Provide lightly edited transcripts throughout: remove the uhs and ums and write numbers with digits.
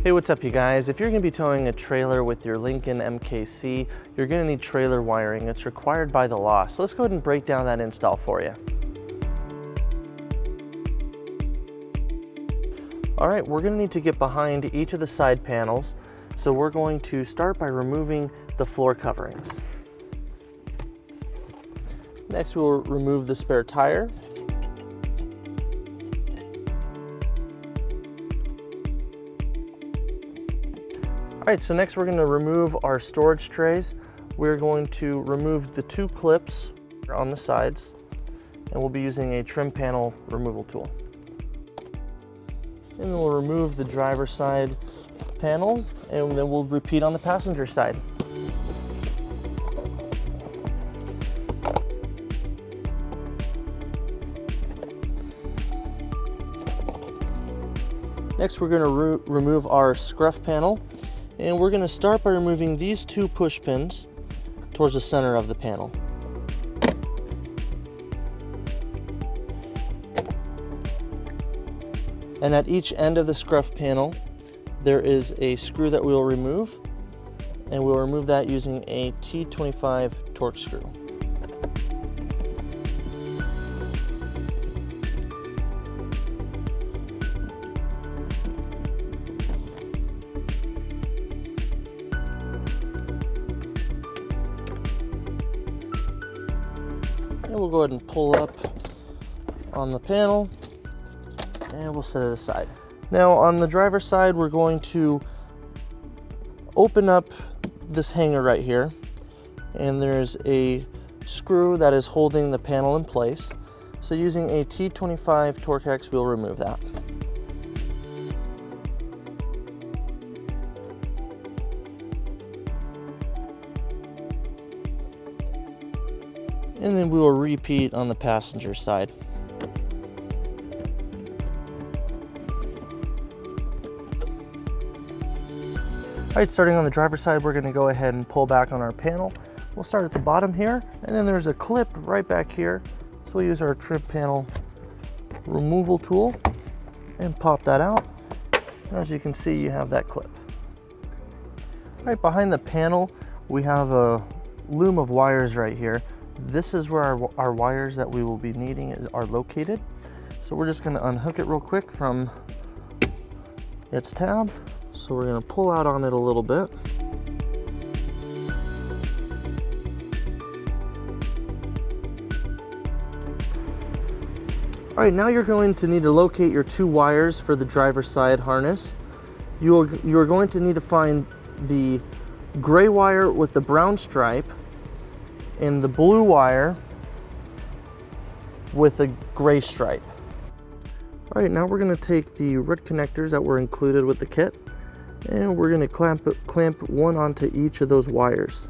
Hey, what's up you guys? If you're going to be towing a trailer with your Lincoln MKC, you're going to need trailer wiring. It's required by the law. So let's go ahead and break down that install for you. All right, we're going to need to get behind each of the side panels. So we're going to start by removing the floor coverings. Next, we'll remove the spare tire. All right, so next we're going to remove our storage trays. We're going to remove the two clips on the sides, and we'll be using a trim panel removal tool. And then we'll remove the driver's side panel, and then we'll repeat on the passenger side. Next, we're going to remove our scruff panel. And we're going to start by removing these two push pins towards the center of the panel. And at each end of the scruff panel, there is a screw that we will remove, and we'll remove that using a T25 torque screw. And we'll go ahead and pull up on the panel, and we'll set it aside. Now on the driver's side, we're going to open up this hanger right here, and there's a screw that is holding the panel in place. So using a T25 torque hex, we'll remove that. And then we will repeat on the passenger side. All right, starting on the driver's side, we're going to go ahead and pull back on our panel. We'll start at the bottom here, and then there's a clip right back here. So we'll use our trim panel removal tool and pop that out. And as you can see, you have that clip. All right, behind the panel, we have a loom of wires right here. This is where our wires that we will be needing are located. So we're just going to unhook it real quick from its tab. So we're going to pull out on it a little bit. All right, now you're going to need to locate your two wires for the driver's side harness. You are going to need to find the gray wire with the brown stripe and the blue wire with a gray stripe. All right, now we're going to take the red connectors that were included with the kit, and we're going to clamp one onto each of those wires.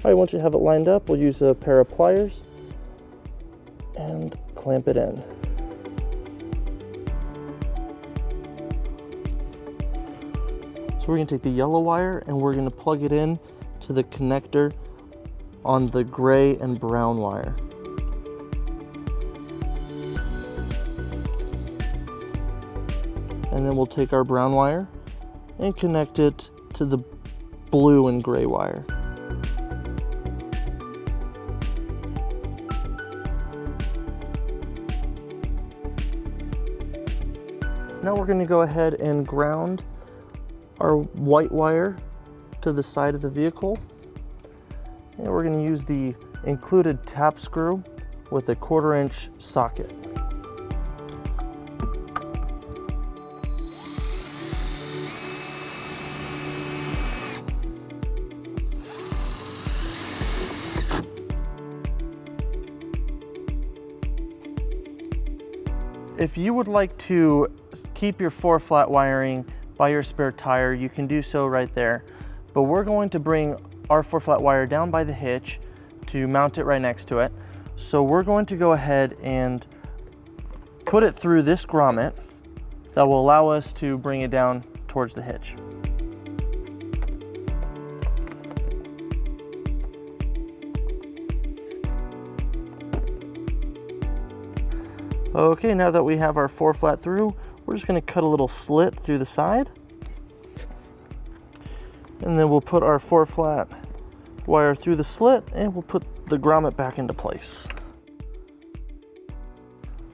All right, once you have it lined up, we'll use a pair of pliers and clamp it in. So we're going to take the yellow wire and we're going to plug it in to the connector on the gray and brown wire. And then we'll take our brown wire and connect it to the blue and gray wire. Now we're going to go ahead and ground our white wire to the side of the vehicle, and we're going to use the included tap screw with a 1/4 inch socket. If you would like to keep your 4-flat wiring by your spare tire, you can do so right there. But we're going to bring our 4-flat wire down by the hitch to mount it right next to it. So we're going to go ahead and put it through this grommet that will allow us to bring it down towards the hitch. Okay, now that we have our 4-flat through, we're just going to cut a little slit through the side. And then we'll put our 4-flat wire through the slit and we'll put the grommet back into place.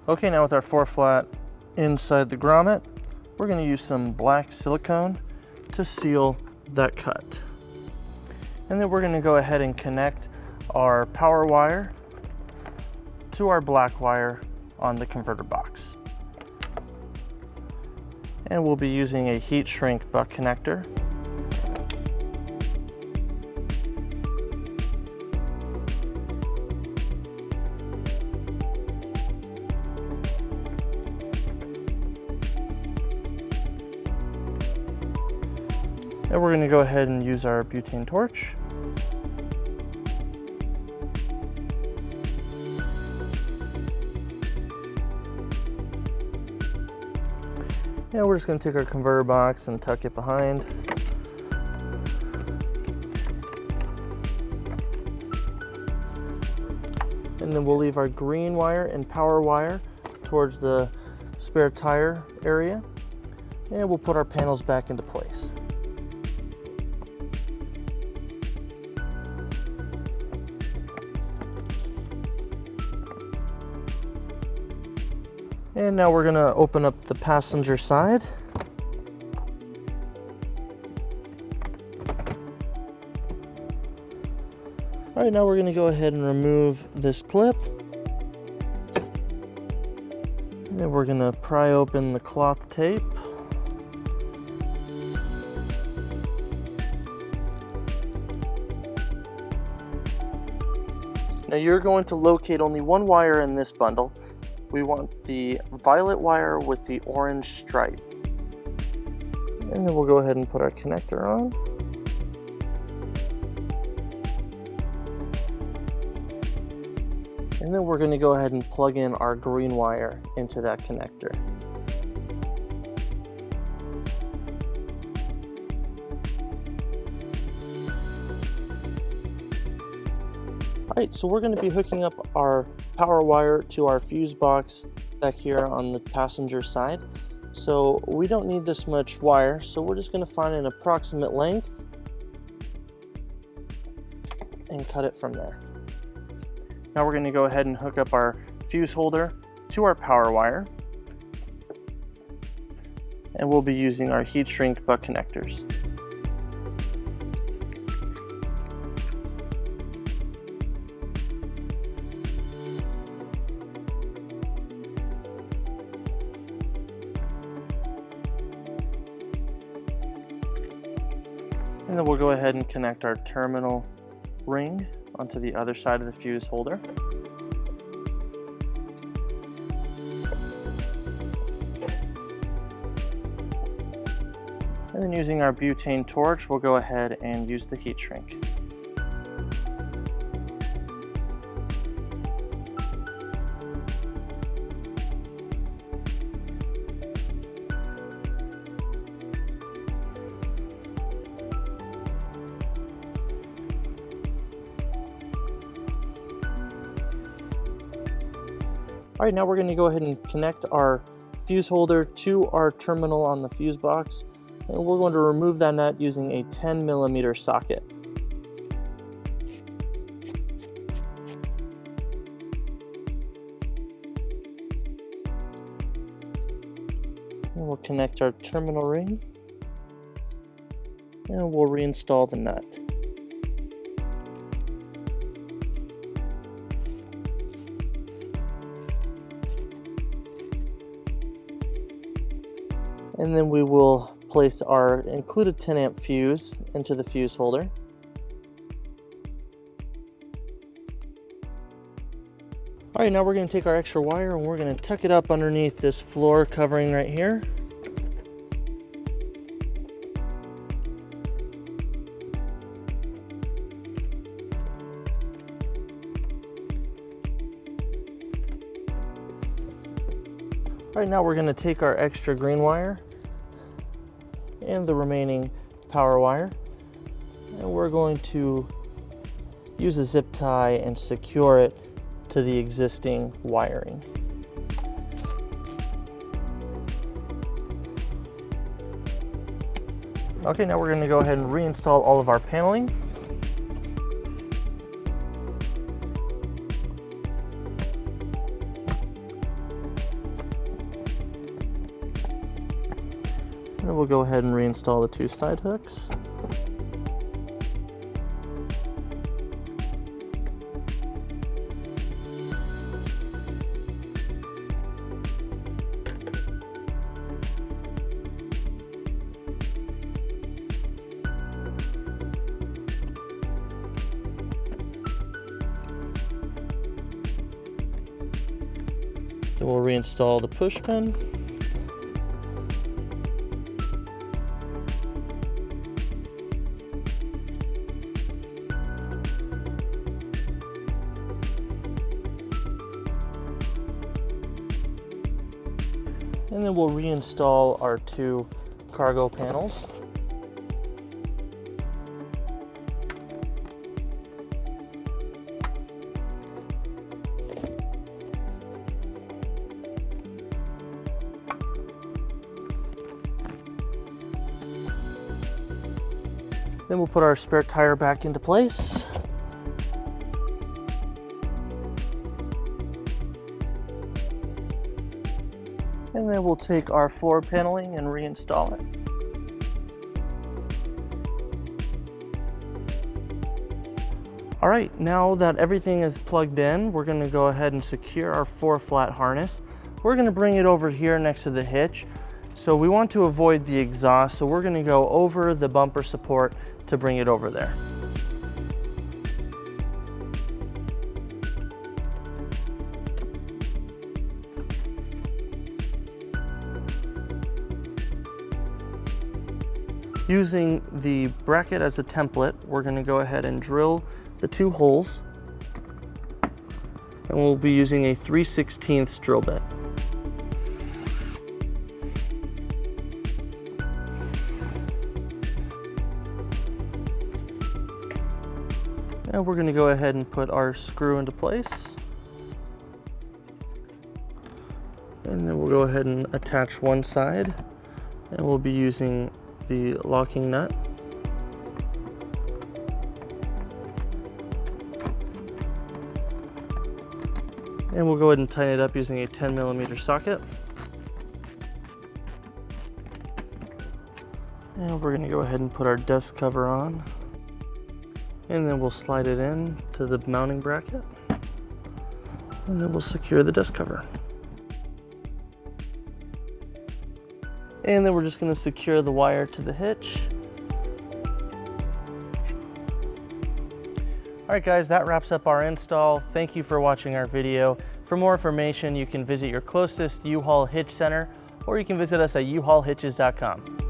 Okay, now with our 4-flat inside the grommet, we're going to use some black silicone to seal that cut. And then we're going to go ahead and connect our power wire to our black wire on the converter box. And we'll be using a heat shrink buck connector. And we're going to go ahead and use our butane torch. And we're just going to take our converter box and tuck it behind. And then we'll leave our green wire and power wire towards the spare tire area. And we'll put our panels back into place. And now we're going to open up the passenger side. All right, now we're going to go ahead and remove this clip. And then we're going to pry open the cloth tape. Now you're going to locate only one wire in this bundle. We want the violet wire with the orange stripe. And then we'll go ahead and put our connector on. And then we're going to go ahead and plug in our green wire into that connector. Alright, so we're going to be hooking up our power wire to our fuse box back here on the passenger side. So we don't need this much wire, so we're just going to find an approximate length and cut it from there. Now we're going to go ahead and hook up our fuse holder to our power wire. And we'll be using our heat shrink butt connectors. And then we'll go ahead and connect our terminal ring onto the other side of the fuse holder. And then using our butane torch, we'll go ahead and use the heat shrink. All right, now we're going to go ahead and connect our fuse holder to our terminal on the fuse box, and we're going to remove that nut using a 10mm socket. And we'll connect our terminal ring, and we'll reinstall the nut. And then we will place our included 10 amp fuse into the fuse holder. All right, now we're going to take our extra wire and we're going to tuck it up underneath this floor covering right here. All right, now we're going to take our extra green wire and the remaining power wire, and we're going to use a zip tie and secure it to the existing wiring. Okay, now we're going to go ahead and reinstall all of our paneling. And then we'll go ahead and reinstall the 2 side hooks. Then we'll reinstall the push pin. And then we'll reinstall our 2 cargo panels. Then we'll put our spare tire back into place. And then we'll take our floor paneling and reinstall it. All right, now that everything is plugged in, we're gonna go ahead and secure our 4-flat harness. We're gonna bring it over here next to the hitch. So we want to avoid the exhaust, so we're gonna go over the bumper support to bring it over there. Using the bracket as a template, we're going to go ahead and drill the 2 holes, and we'll be using a 3/16 drill bit. And we're going to go ahead and put our screw into place. And then we'll go ahead and attach one side, and we'll be using the locking nut. And we'll go ahead and tighten it up using a 10mm socket. And we're going to go ahead and put our desk cover on. And then we'll slide it in to the mounting bracket. And then we'll secure the desk cover. And then we're just going to secure the wire to the hitch. All right guys, that wraps up our install. Thank you for watching our video. For more information, you can visit your closest U-Haul Hitch Center, or you can visit us at uhaulhitches.com.